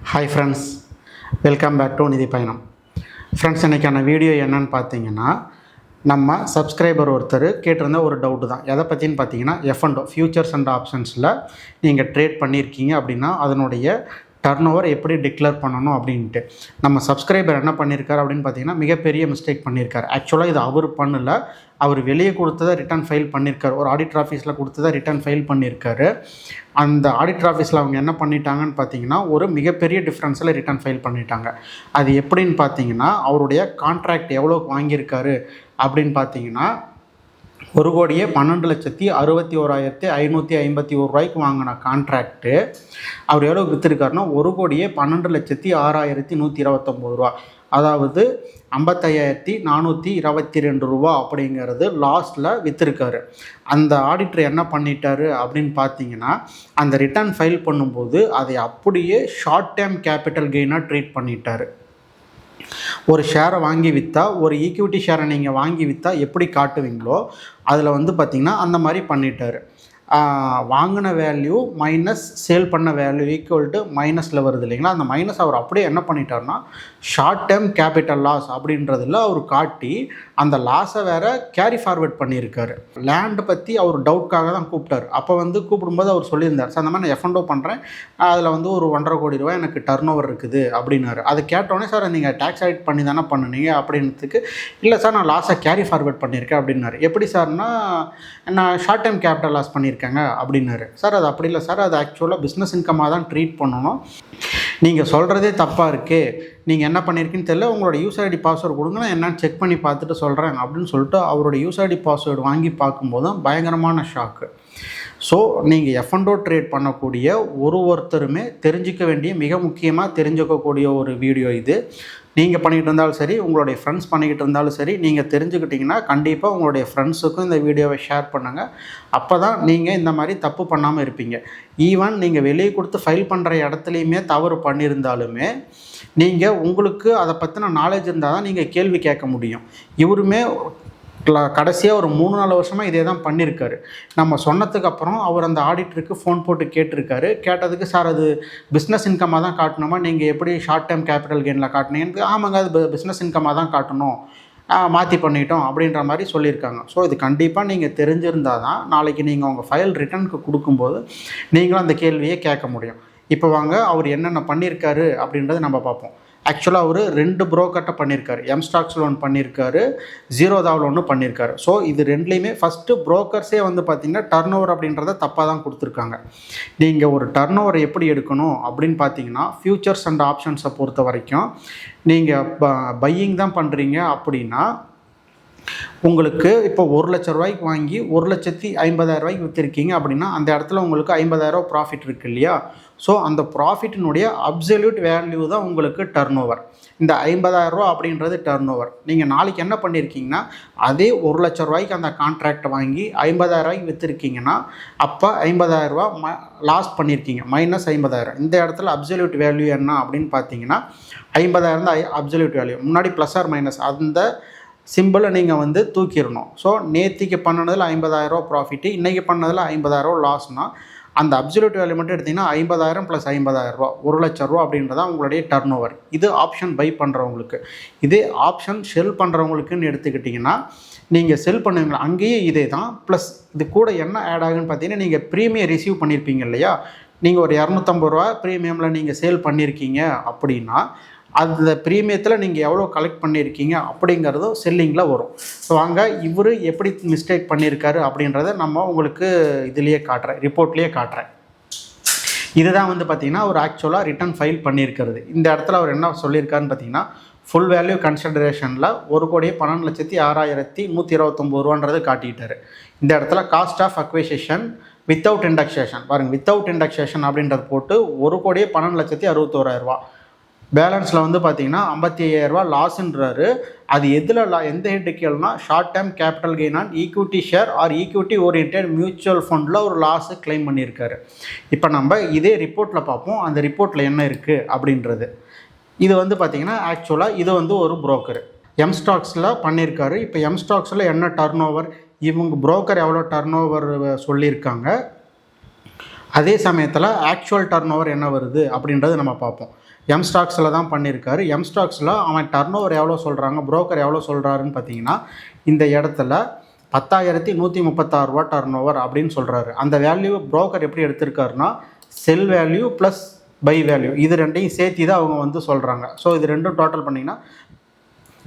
Hi friends, welcome back to Nidhi Payanam. Friends, இன்றைக்கான video என்னன்னு பார்த்தீங்கன்னா, நம்ம சப்ஸ்கிரைபர் ஒருத்தர் கேட்டிருந்த ஒரு டவுட்டு தான். எதை பற்றின்னு பார்த்தீங்கன்னா, F&O ஃபியூச்சர்ஸ் அண்ட் ஆப்ஷன்ஸில் நீங்கள் ட்ரேட் பண்ணியிருக்கீங்க அப்படின்னா அதனுடைய டர்ன் ஓவர் எப்படி டிக்ளேர் பண்ணணும் அப்படின்ட்டு. நம்ம சப்ஸ்கிரைபர் என்ன பண்ணியிருக்காரு அப்படின்னு பார்த்தீங்கன்னா, மிகப்பெரிய மிஸ்டேக் பண்ணியிருக்காரு. ஆக்சுவலாக இது அவர் பண்ணல, அவர் வெளியே கொடுத்ததை ரிட்டர்ன் ஃபைல் பண்ணியிருக்காரு. ஒரு ஆடிட்டர் ஆஃபீஸில் கொடுத்ததை ரிட்டர்ன் ஃபைல் பண்ணியிருக்காரு. அந்த ஆடிட்டர் ஆஃபீஸில் அவங்க என்ன பண்ணிட்டாங்கன்னு பார்த்தீங்கன்னா, ஒரு மிகப்பெரிய டிஃப்ரென்ஸில் ரிட்டர்ன் ஃபைல் பண்ணிட்டாங்க. அது எப்படின்னு பார்த்தீங்கன்னா, அவருடைய கான்ட்ராக்ட் எவ்வளோக்கு வாங்கியிருக்காரு அப்படின்னு பார்த்தீங்கன்னா, 1,12,61,551 ரூபாய்க்கு வாங்கின கான்ட்ராக்டு அவர் எவ்வளோ விற்றுருக்காருன்னா, 1,12,06,129 ரூபா, அதாவது 55,422 ரூபா அப்படிங்கிறது லாஸ்ட்டில் விற்றுருக்காரு. அந்த ஆடிட்டர் என்ன பண்ணிட்டாரு அப்படின்னு பார்த்தீங்கன்னா, அந்த ரிட்டர்ன் ஃபைல் பண்ணும்போது அதை அப்படியே ஷார்ட் டேர்ம் கேபிட்டல் கெயினாக ட்ரீட் பண்ணிட்டார். ஒரு ஷேரை வாங்கி விற்றா, ஒரு ஈக்விட்டி ஷேரை நீங்கள் வாங்கி விற்றா எப்படி காட்டுவீங்களோ அதில் பார்த்திங்கன்னா அந்த மாதிரி பண்ணிட்டார். வாங்கின வேல்யூ மைனஸ் சேல் பண்ண வேல்யூ ஈக்குவல் டு மைனஸில் வருது இல்லைங்களா, அந்த மைனஸ் அவர் அப்படியே என்ன பண்ணிட்டார்னா ஷார்ட் டேர்ம் கேபிட்டல் லாஸ் அப்படின்றதில் அவர் காட்டி அந்த லாஸை வேறு கேரி ஃபார்வர்ட் பண்ணியிருக்காரு. லேண்டு பற்றி அவர் டவுட்காக தான் கூப்பிட்டார். அப்போ கூப்பிடும்போது அவர் சொல்லியிருந்தார், சார் அந்த மாதிரி நான் F&O பண்ணுறேன், அதில் ஒரு 1.5 கோடி ரூபாய் எனக்கு டர்ன் ஓவர் இருக்குது அப்படின்னாரு. அதை கேட்டோடனே, சார் நீங்கள் டேக்ஸ் ஆடிட் பண்ணி தானே பண்ணுனீங்க அப்படின்றதுக்கு, இல்லை சார் நான் லாஸை கேரி ஃபார்வர்ட் பண்ணியிருக்கேன் அப்படின்னாரு. எப்படி சார்னா, நான் ஷார்ட் டேர்ம் கேபிட்டல் லாஸ் பண்ணியிருக்கேங்க அப்படின்னாரு. சார் அது அப்படி இல்லை சார், அது ஆக்சுவலாக பிஸ்னஸ் இன்கமாக தான் ட்ரீட் பண்ணணும், நீங்கள் சொல்கிறதே தப்பாக இருக்குது, நீங்கள் என்ன பண்ணியிருக்கீன்னு தெரியல, உங்களோட யூசர் ஐடி பாஸ்வேர்டு கொடுங்க, நான் என்னன்னு செக் பண்ணி பார்த்துட்டு சொல்கிறேன் அப்படின்னு சொல்லிட்டு அவரோட யூசர் ஐடி பாஸ்வேர்டு வாங்கி பார்க்கும்போது பயங்கரமான ஷாக்கு. ஸோ நீங்கள் F&O ட்ரேட் பண்ணக்கூடிய ஒருத்தருமே தெரிஞ்சிக்க வேண்டிய, மிக முக்கியமாக தெரிஞ்சுக்கக்கூடிய ஒரு வீடியோ இது. நீங்கள் பண்ணிக்கிட்டு இருந்தாலும் சரி, உங்களுடைய ஃப்ரெண்ட்ஸ் பண்ணிக்கிட்டு இருந்தாலும் சரி, நீங்கள் தெரிஞ்சுக்கிட்டிங்கன்னா கண்டிப்பாக உங்களுடைய ஃப்ரெண்ட்ஸுக்கும் இந்த வீடியோவை ஷேர் பண்ணுங்கள். அப்போ தான் நீங்கள் இந்த மாதிரி தப்பு பண்ணாமல் இருப்பீங்க. ஈவன் நீங்கள் வெளியே கொடுத்து ஃபைல் பண்ணுற இடத்துலையுமே தவறு பண்ணியிருந்தாலுமே நீங்கள் உங்களுக்கு அதை பற்றின நாலேஜ் இருந்தால் தான் நீங்கள் கேள்வி கேட்க முடியும். இவருமே கடைசியாக ஒரு 3-4 வருஷமாக இதே தான் பண்ணியிருக்காரு. நம்ம சொன்னதுக்கப்புறம் அவர் அந்த ஆடிட்டருக்கு ஃபோன் போட்டு கேட்டிருக்காரு. கேட்டதுக்கு, சார் அது பிஸ்னஸ் இன்கமாக தான் காட்டணுமா, நீங்கள் எப்படி ஷார்ட் டேர்ம் கேபிட்டல் கெயினில் காட்டினீங்கன்னு, ஆமாங்க அது பிஸ்னஸ் இன்கமாக தான் காட்டணும், மாற்றி பண்ணிட்டோம் அப்படின்ற மாதிரி சொல்லியிருக்காங்க. ஸோ இது கண்டிப்பாக நீங்கள் தெரிஞ்சிருந்தால் தான் நாளைக்கு நீங்கள் உங்கள் ஃபைல் ரிட்டர்னுக்கு கொடுக்கும்போது நீங்களும் அந்த கேள்வியை கேட்க முடியும். இப்போ வாங்க அவர் என்னென்ன பண்ணியிருக்காரு அப்படின்றத நம்ம பார்ப்போம். ஆக்சுவலாக அவர் 2 புரோக்கர்கிட்ட பண்ணியிருக்காரு. எம்ஸ்டாக்ஸில் ஒன்று பண்ணியிருக்காரு, ஜீரோதாவில் ஒன்று பண்ணியிருக்காரு. ஸோ இது ரெண்டுலேயுமே ஃபஸ்ட்டு புரோக்கர்ஸே பார்த்திங்கன்னா டர்ன் ஓவர் அப்படின்றத தப்பாக தான் கொடுத்துருக்காங்க. நீங்கள் ஒரு டர்ன் ஓவர் எப்படி எடுக்கணும் அப்படின்னு பார்த்தீங்கன்னா, ஃபியூச்சர்ஸ் அண்ட் ஆப்ஷன்ஸை பொறுத்த வரைக்கும் நீங்கள் பையிங் தான் பண்ணுறீங்க அப்படின்னா, உங்களுக்கு இப்போ 1 லட்ச ரூபாய்க்கு வாங்கி 1,50,000 ரூபாய்க்கு விற்றுருக்கீங்க அப்படின்னா, அந்த இடத்துல உங்களுக்கு 50,000 ப்ராஃபிட் இருக்குது இல்லையா. ஸோ அந்த ப்ராஃபிட்டினுடைய அப்சல்யூட் வேல்யூ தான் உங்களுக்கு டர்ன் ஓவர். இந்த 50,000 ரூபா அப்படின்றது டர்ன் ஓவர். நீங்கள் நாளைக்கு என்ன பண்ணியிருக்கீங்கன்னா, அதே 1 லட்ச ரூபாய்க்கு அந்த கான்ட்ராக்டை வாங்கி 50,000 ரூபாய்க்கு விற்றுருக்கீங்கன்னா, அப்போ 50,000 ரூபா லாஸ் பண்ணியிருக்கீங்க, மைனஸ் 50,000. இந்த இடத்துல அப்சல்யூட் வேல்யூ என்ன அப்படின்னு பார்த்தீங்கன்னா, 50,000 தான் அப்சல்யூட் வேல்யூ. முன்னாடி ப்ளஸ் ஆர் மைனஸ் அந்த சிம்பிளை நீங்கள் தூக்கிடணும். ஸோ நேற்றுக்கு பண்ணதில் 50,000 ரூபா ப்ராஃபிட்டு, இன்றைக்கி பண்ணதில் 50,000 ரூபா லாஸ்னால், அந்த அப்சல்யூட் வேல்யூ மட்டும் எடுத்திங்கன்னா 50,000 + 50,000 ரூபா, 1 லட்ச ரூபா அப்படின்றதா உங்களுடைய டர்ன் ஓவர். இது ஆப்ஷன் பை பண்ணுறவங்களுக்கு. இதே ஆப்ஷன் செல் பண்ணுறவங்களுக்குன்னு எடுத்துக்கிட்டிங்கன்னா, நீங்கள் செல் பண்ணுவீங்களா, அங்கேயே இதே தான். ப்ளஸ் இது கூட என்ன ஆட் ஆகுன்னு பார்த்தீங்கன்னா, நீங்கள் ப்ரீமியம் ரிசீவ் பண்ணியிருப்பீங்க இல்லையா, நீங்கள் ஒரு 250 ரூபா ப்ரீமியமில் நீங்கள் சேல் பண்ணியிருக்கீங்க அப்படின்னா, அந்த ப்ரீமியத்தில் நீங்கள் எவ்வளோ கலெக்ட் பண்ணியிருக்கீங்க அப்படிங்கிறதும் செல்லிங்கில் வரும். ஸோ அங்கே இவர் எப்படி மிஸ்டேக் பண்ணியிருக்காரு அப்படின்றத நம்ம உங்களுக்கு இதுலேயே காட்டுறேன், ரிப்போர்ட்லேயே காட்டுறேன். இதுதான் பார்த்திங்கன்னா அவர் ஆக்சுவலாக ரிட்டர்ன் ஃபைல் பண்ணியிருக்கிறது. இந்த இடத்துல அவர் என்ன சொல்லியிருக்காருன்னு பார்த்தீங்கன்னா, ஃபுல் வேல்யூ கன்சிடரேஷனில் 1,12,06,129 ரூபான்றது காட்டிட்டார். இந்த இடத்துல cost of acquisition without indexation பாருங்கள், வித்தவுட் இண்டெக்ஸேஷன் அப்படின்றது போட்டு 1,12,61,000 ரூபா. பேலன்ஸில் பார்த்தீங்கன்னா 55,000 ரூபா லாஸ்ன்றாரு. அது எதில் எந்த ஹெட்டுக்கேள்னா, short term capital gain on equity share or equity oriented mutual ஃபண்டில் ஒரு லாஸு கிளைம் பண்ணியிருக்காரு. இப்போ நம்ம இதே ரிப்போர்ட்டில் பார்ப்போம், அந்த ரிப்போர்ட்டில் என்ன இருக்குது அப்படின்றது. இது பார்த்திங்கன்னா ஆக்சுவலாக இது ஒரு புரோக்கர் எம்ஸ்டாக்ஸில் பண்ணியிருக்காரு. இப்போ எம்ஸ்டாக்ஸில் என்ன டர்ன் ஓவர், இவங்க புரோக்கர் எவ்வளோ டர்ன் ஓவர் சொல்லியிருக்காங்க, அதே சமயத்தில் ஆக்சுவல் டர்ன் ஓவர் என்ன வருது அப்படின்றது நம்ம பார்ப்போம். எம்ஸ்டாக்ஸில் தான் பண்ணியிருக்காரு. எம்ஸ்டாக்ஸில் அவன் டர்ன் ஓவர் எவ்வளோ சொல்கிறாங்க, புரோக்கர் எவ்வளோ சொல்கிறாருன்னு பார்த்தீங்கன்னா இந்த இடத்துல 10,136 ரூபா டர்ன் ஓவர் அப்படின்னு சொல்கிறாரு. அந்த வேல்யூ புரோக்கர் எப்படி எடுத்திருக்காருன்னா sell value plus buy value இது ரெண்டையும் சேர்த்து தான் அவங்க வந்து சொல்கிறாங்க. ஸோ இது ரெண்டும் டோட்டல் பண்ணிங்கன்னா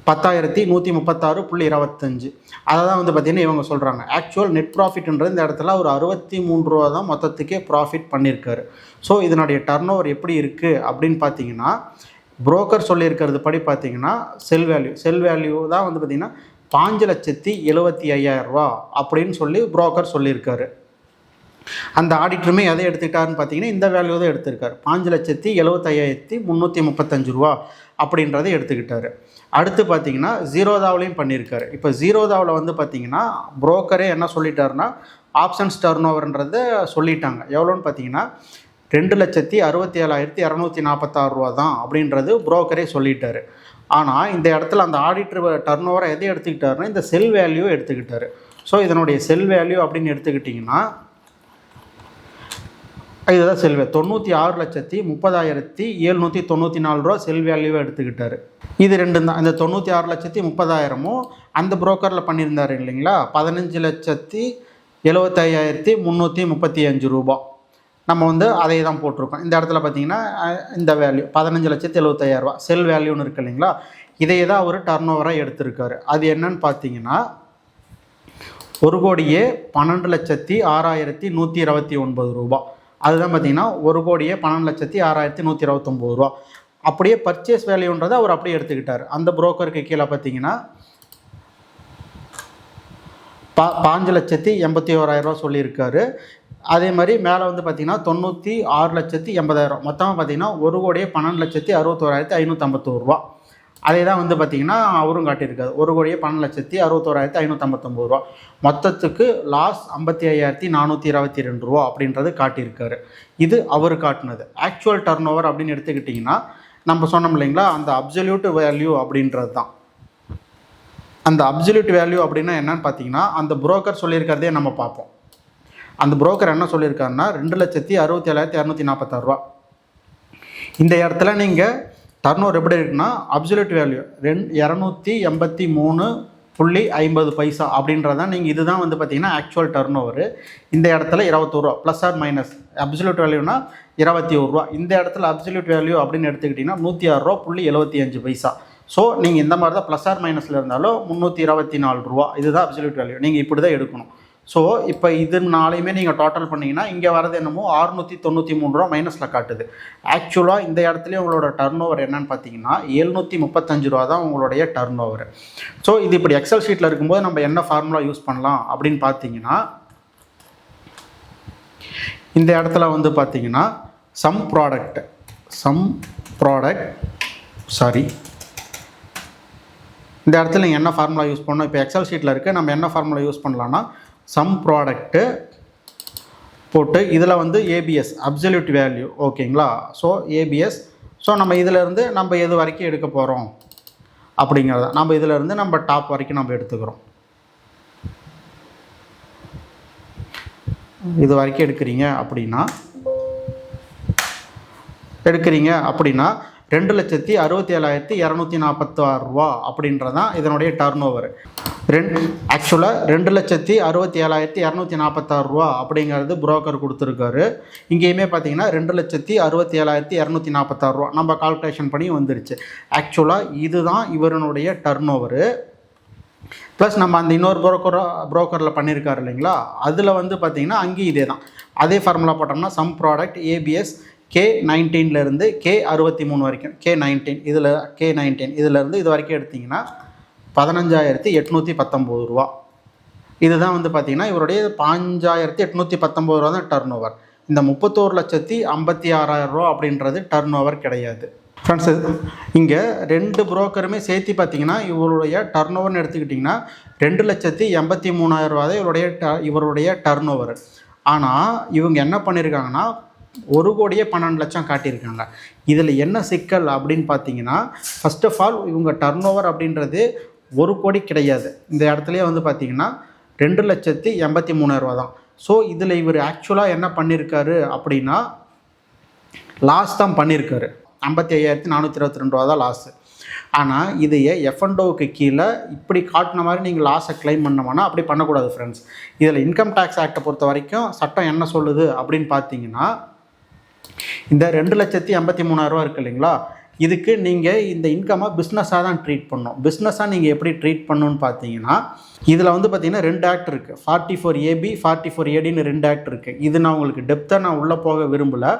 10,136.25 அதை தான் வந்து பார்த்திங்கன்னா இவங்க சொல்கிறாங்க. ஆக்சுவல் நெட் ப்ராஃபிட்ன்றது இந்த இடத்துல ஒரு 63 ரூபா தான் மொத்தத்துக்கே ப்ராஃபிட் பண்ணியிருக்காரு. ஸோ இதனுடைய டர்ன் ஓவர் எப்படி இருக்குது அப்படின்னு பார்த்தீங்கன்னா புரோக்கர் சொல்லியிருக்கிறது படி பார்த்தீங்கன்னா செல் வேல்யூ தான் வந்து பார்த்திங்கன்னா 5,75,000 ரூபா அப்படின்னு சொல்லி புரோக்கர் சொல்லியிருக்காரு. அந்த ஆடிட்டருமே எதை எடுத்துக்கிட்டாருன்னு பார்த்தீங்கன்னா இந்த வேல்யூ தான் எடுத்திருக்காரு. 5,75,335 ரூபா அப்படின்றத எடுத்துக்கிட்டாரு. அடுத்து பார்த்தீங்கன்னா ஜீரோதாவிலையும் பண்ணியிருக்காரு. இப்போ ஜீரோதாவில் வந்து பார்த்தீங்கன்னா புரோக்கரே என்ன சொல்லிட்டாருன்னா ஆப்ஷன்ஸ் டர்ன் ஓவர்ன்றதை சொல்லிட்டாங்க. எவ்வளோன்னு பார்த்தீங்கன்னா 2,67,246 ரூபா தான் அப்படின்றது புரோக்கரே சொல்லிட்டாரு. ஆனால் இந்த இடத்துல அந்த ஆடிட்டர் டர்ன் ஓவரை எதை எடுத்துக்கிட்டாருன்னா இந்த செல் வேல்யூ எடுத்துக்கிட்டாரு. ஸோ இதனுடைய செல் வேல்யூ அப்படின்னு எடுத்துக்கிட்டிங்கன்னா இதுதான் செல் வேல்யூ 96,30,794 ரூபா செல் வேல்யூவை எடுத்துக்கிட்டாரு. இது ரெண்டும் தான். இந்த 96,30,000 அந்த புரோக்கரில் பண்ணியிருந்தார் இல்லைங்களா 15,75,335 ரூபா. நம்ம வந்து அதை தான் போட்டிருக்கோம். இந்த இடத்துல பார்த்தீங்கன்னா இந்த வேல்யூ 15,75,000 ரூபா செல் வேல்யூன்னு இருக்கு இல்லைங்களா, இதையே தான் அவர் டர்ன் ஓவராக எடுத்திருக்காரு. அது என்னன்னு பார்த்தீங்கன்னா 1,12,06,129 ரூபா. அதுதான் பார்த்தீங்கன்னா 1,12,06,129 ரூபா. அப்படியே பர்ச்சேஸ் வேல்யூன்றதை அவர் அப்படியே எடுத்துக்கிட்டார். அந்த புரோக்கருக்கு கீழே பார்த்தீங்கன்னா 5,81,000 ரூபா சொல்லியிருக்காரு. அதே மாதிரி மேலே வந்து பார்த்தீங்கன்னா 96,80,000 மொத்தமாக பார்த்தீங்கன்னா 1,12,61,551 ரூபா. அதே தான் வந்து பார்த்திங்கன்னா அவரும் காட்டியிருக்காரு. 1,12,61,559 ரூபா. மொத்தத்துக்கு லாஸ் 55,422 ரூபா அப்படின்றது காட்டியிருக்காரு. இது அவர் காட்டினது. ஆக்சுவல் டர்ன் ஓவர் அப்படின்னு எடுத்துக்கிட்டிங்கன்னா நம்ம சொன்னோம் இல்லைங்களா அந்த அப்சல்யூட் வேல்யூ அப்படின்றது தான். அந்த அப்சல்யூட் வேல்யூ அப்படின்னா என்னன்னு பார்த்தீங்கன்னா அந்த புரோக்கர் சொல்லியிருக்கிறதே நம்ம பார்ப்போம். அந்த புரோக்கர் என்ன சொல்லியிருக்காருன்னா 2,67,246 ரூபா. இந்த இடத்துல நீங்கள் டர்ன் ஓவர் எப்படி இருக்குன்னா அப்சல்யூட் வேல்யூ 283.50 அப்படின்றதான் நீங்கள் இதுதான் வந்து பார்த்தீங்கன்னா ஆக்சுவல் டர்ன் ஓவர். இந்த இடத்துல 21 ரூபா ப்ளஸ் ஆர் மைனஸ் அப்சல்யூட் வேல்யூனா 21 ரூபா. இந்த இடத்துல அப்சல்யூட் வேல்யூ அப்படின்னு எடுத்துக்கிட்டிங்கன்னா 106.75 ரூபா. ஸோ நீங்கள் இந்த மாதிரி தான் ப்ளஸ் ஆர் மைனஸில் இருந்தாலும் 324 ரூபா இதுதான் அப்சல்யூட் வேல்யூ. நீங்கள் இப்படி தான் எடுக்கணும். ஸோ இப்போ இதனாலையுமே நீங்கள் டோட்டல் பண்ணிங்கன்னா இங்கே வரது என்னமோ 693 ரூபா மைனஸில் காட்டுது. ஆக்சுவலாக இந்த இடத்துலையும் உங்களோட டர்ன் ஓவர் என்னன்னு பார்த்தீங்கன்னா 735 ரூபா தான் உங்களுடைய டர்ன் ஓவர். ஸோ இது இப்படி எக்ஸல் ஷீட்டில் இருக்கும்போது நம்ம என்ன ஃபார்முலா யூஸ் பண்ணலாம் அப்படின்னு பார்த்தீங்கன்னா இந்த இடத்துல வந்து பார்த்தீங்கன்னா சம் ப்ராடக்ட் இந்த இடத்துல நீங்கள் என்ன ஃபார்முலா யூஸ் பண்ணணும். இப்போ எக்ஸல் ஷீட்டில் இருக்குது. நம்ம என்ன ஃபார்முலா யூஸ் பண்ணலான்னா சம் ப்ராடக்ட்டு போட்டு இதில் வந்து ஏபிஎஸ் அப்சல்யூட் வேல்யூ ஓகேங்களா. So ABS. ஸோ நம்ம இதிலேருந்து நம்ம எது வரைக்கும் எடுக்க போகிறோம் அப்படிங்கிறத நம்ம இதிலேருந்து நம்ம டாப் வரைக்கும் நம்ம எடுத்துக்கிறோம். இது வரைக்கும் எடுக்கிறீங்க அப்படின்னா 2,67,246 ரூபா அப்படின்றதான் இதனுடைய டர்ன் ஓவர். ஆக்சுவலாக 2,67,246 ரூபா அப்படிங்கிறது புரோக்கர் கொடுத்துருக்காரு. இங்கேயுமே பார்த்தீங்கன்னா 2,67,246 ரூபா நம்ம கால்குலேஷன் பண்ணி வந்துருச்சு. ஆக்சுவலாக இதுதான் இவருடைய டர்ன் ஓவரு. ப்ளஸ் நம்ம அந்த இன்னொரு புரோக்கரில் பண்ணியிருக்காரு இல்லைங்களா, அதில் வந்து பார்த்திங்கன்னா அங்கேயும் இதே தான். அதே ஃபார்முலா போட்டோம்னா some product ABS K19 K63 வரைக்கும் K19 இதிலேருந்து இது வரைக்கும் எடுத்திங்கன்னா 15,819 ரூபா. இதுதான் வந்து பார்த்திங்கன்னா இவருடைய 5,819 ரூபா தான் டர்ன் ஓவர். இந்த 31,56,000 ரூபா அப்படின்றது டர்ன் ஓவர் கிடையாது. ஃப்ரெண்ட்ஸ் இங்கே ரெண்டு புரோக்கருமே சேர்த்து பார்த்தீங்கன்னா இவருடைய டர்ன் ஓவர்னு எடுத்துக்கிட்டிங்கன்னா 2,83,000 ரூபா தான் இவருடைய டர்ன் ஓவர். ஆனால் இவங்க என்ன பண்ணியிருக்காங்கன்னா 1,12,00,000 காட்டியிருக்காங்க. இதில் என்ன சிக்கல் அப்படின்னு பார்த்தீங்கன்னா ஃபர்ஸ்ட் ஆஃப் ஆல் இவங்க டர்ன் ஓவர் அப்படின்றது 1 கோடி கிடையாது. இந்த இடத்துலையே வந்து பார்த்திங்கன்னா 2,83,000 ரூபா தான். ஸோ இதில் இவர் ஆக்சுவலாக என்ன பண்ணியிருக்காரு அப்படின்னா லாஸ் தான் பண்ணியிருக்காரு. 55,422 ரூபா தான் லாஸு. ஆனால் இதையே எஃப்என்டோவுக்கு கீழே இப்படி காட்டின மாதிரி நீங்கள் லாஸை கிளைம் பண்ணோம்னா அப்படி பண்ணக்கூடாது ஃப்ரெண்ட்ஸ். இதில் இன்கம் டேக்ஸ் ஆக்டை பொறுத்த வரைக்கும் சட்டம் என்ன சொல்லுது அப்படின்னு பார்த்தீங்கன்னா, இந்த 2,83,000 இருக்கு இல்லைங்களா, இதுக்கு நீங்கள் இந்த இன்கம்மை பிஸ்னஸாக தான் ட்ரீட் பண்ணணும். பிஸ்னஸாக நீங்கள் எப்படி ட்ரீட் பண்ணணும்னு பார்த்தீங்கன்னா, இதில் வந்து பார்த்தீங்கன்னா 2 ஆக்ட் இருக்குது. 44AB 44ADன்னு 2 ஆக்ட் இருக்குது. இது நான் உங்களுக்கு டெப்த்தாக நான் உள்ளே போக விரும்பலை.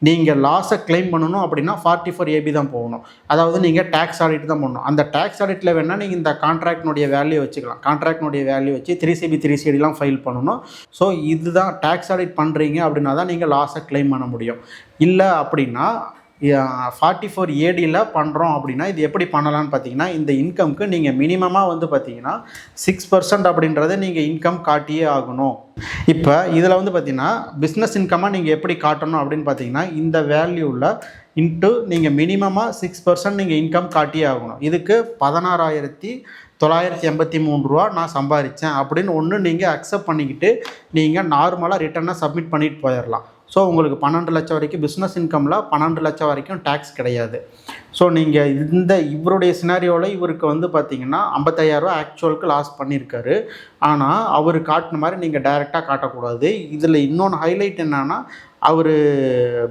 நீங்கள் லாஸை கிளைம் பண்ணணும் அப்படின்னா 44AB தான் போகணும். அதாவது நீங்கள் டேக்ஸ் ஆடிட் தான் பண்ணணும். அந்த டேக்ஸ் ஆடிட்டில் வேணால் நீங்கள் இந்த கான்ட்ராக்டினுடைய வேல்யூ வச்சுக்கலாம். கான்ட்ராக்டினுடைய வேல்யூ வச்சு 3CB 3CD ஃபைல் பண்ணணும். ஸோ இதுதான் டேக்ஸ் ஆடிட் பண்ணுறீங்க அப்படின்னா தான் நீங்கள் லாஸை கிளைம் பண்ண முடியும். இல்லை அப்படின்னா 44ADயில் பண்ணுறோம் அப்படின்னா இது எப்படி பண்ணலான்னு பார்த்தீங்கன்னா, இந்த இன்கம்க்கு நீங்கள் மினிமமாக வந்து பார்த்தீங்கன்னா 6% அப்படின்றத நீங்கள் இன்கம் காட்டியே ஆகணும். இப்போ இதில் வந்து பார்த்தீங்கன்னா பிஸ்னஸ் இன்கம்மாக நீங்கள் எப்படி காட்டணும் அப்படின்னு பார்த்தீங்கன்னா, இந்த வேல்யூவில் இன்ட்டு நீங்கள் மினிமமாக 6% நீங்கள் இன்கம் காட்டியே ஆகணும். இதுக்கு 16,983 ரூபா நான் சம்பாதிச்சேன் அப்படின்னு ஒன்று நீங்கள் அக்செப்ட் பண்ணிக்கிட்டு நீங்கள் நார்மலாக ரிட்டர்னை சப்மிட் பண்ணிட்டு போயிடலாம். ஸோ உங்களுக்கு 12 லட்சம் வரைக்கும் பிஸ்னஸ் இன்கமில் 12 லட்சம் வரைக்கும் டேக்ஸ் கிடையாது. ஸோ நீங்கள் இவருடைய சினாரியோவில் இவருக்கு வந்து பார்த்தீங்கன்னா 55,000 ரூபா ஆக்சுவலுக்கு லாஸ் பண்ணியிருக்காரு. ஆனால் அவர் காட்டின மாதிரி நீங்கள் டைரெக்டாக காட்டக்கூடாது. இதில் இன்னொன்று ஹைலைட் என்னன்னா, அவர்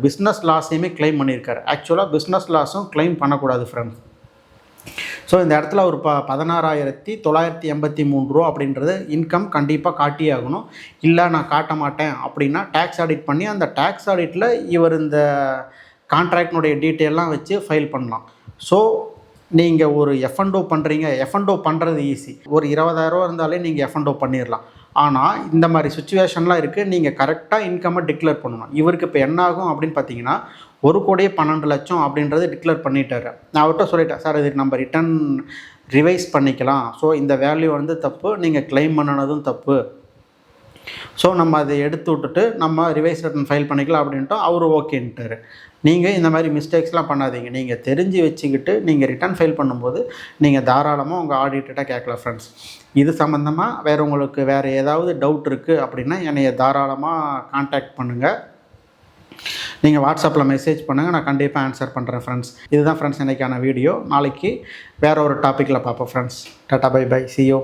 பிஸ்னஸ் லாஸையுமே கிளைம் பண்ணியிருக்காரு. ஆக்சுவலாக பிஸ்னஸ் லாஸும் கிளைம் பண்ணக்கூடாது ஃப்ரெண்ட்ஸ். ஸோ இந்த இடத்துல ஒரு 16,983 ரூபா அப்படின்றது இன்கம் கண்டிப்பாக காட்டியே ஆகணும். இல்லை நான் காட்ட மாட்டேன் அப்படின்னா டேக்ஸ் ஆடிட் பண்ணி அந்த டேக்ஸ் ஆடிட்டில் இவர் இந்த கான்ட்ராக்டினுடைய டீட்டெயிலாம் வச்சு ஃபைல் பண்ணலாம். ஸோ நீங்கள் ஒரு எஃப்என்டோ பண்ணுறீங்க, எஃப்என்டோ பண்ணுறது ஈஸி. ஒரு 20,000 ரூபா இருந்தாலே நீங்கள் எஃப்என்டோ பண்ணிடலாம். ஆனால் இந்த மாதிரி சுச்சுவேஷன்லாம் இருக்குது. நீங்கள் கரெக்டாக இன்கம்மை டிக்ளேர் பண்ணணும். இவருக்கு இப்போ என்ன ஆகும் அப்படின்னு பார்த்தீங்கன்னா, 1,12,00,000 அப்படின்றது டிக்ளேர் பண்ணிட்டாரு. நான் அவர்கிட்ட சொல்லிட்டேன், சார் இது நம்ம ரிட்டர்ன் ரிவைஸ் பண்ணிக்கலாம். ஸோ இந்த வேல்யூ வந்து தப்பு, நீங்கள் கிளைம் பண்ணினதும் தப்பு. ஸோ நம்ம அதை எடுத்து விட்டுட்டு நம்ம ரிவைஸ் ரிட்டர்ன் ஃபைல் பண்ணிக்கலாம் அப்படின்ட்டு அவர் ஓகேன்ட்டார். நீங்கள் இந்த மாதிரி மிஸ்டேக்ஸ்லாம் பண்ணாதீங்க. நீங்கள் தெரிஞ்சு வச்சுக்கிட்டு நீங்கள் ரிட்டர்ன் ஃபைல் பண்ணும்போது நீங்கள் தாராளமாக உங்கள் ஆடிட்டர்கிட்ட கேட்கலாம் ஃப்ரெண்ட்ஸ். இது சம்மந்தமாக உங்களுக்கு வேறு ஏதாவது டவுட் இருக்குது அப்படின்னா என்னைய தாராளமாக கான்டாக்ட் பண்ணுங்கள். நீங்கள் வாட்ஸ்அப்பில் மெசேஜ் பண்ணுங்கள், நான் கண்டிப்பாக ஆன்சர் பண்ணுறேன் ஃப்ரெண்ட்ஸ். இதுதான் ஃப்ரெண்ட்ஸ் இன்றைக்கான வீடியோ. நாளைக்கு வேறு ஒரு டாப்பிக்கில் பார்ப்போம் friends. Tata bye bye, see you.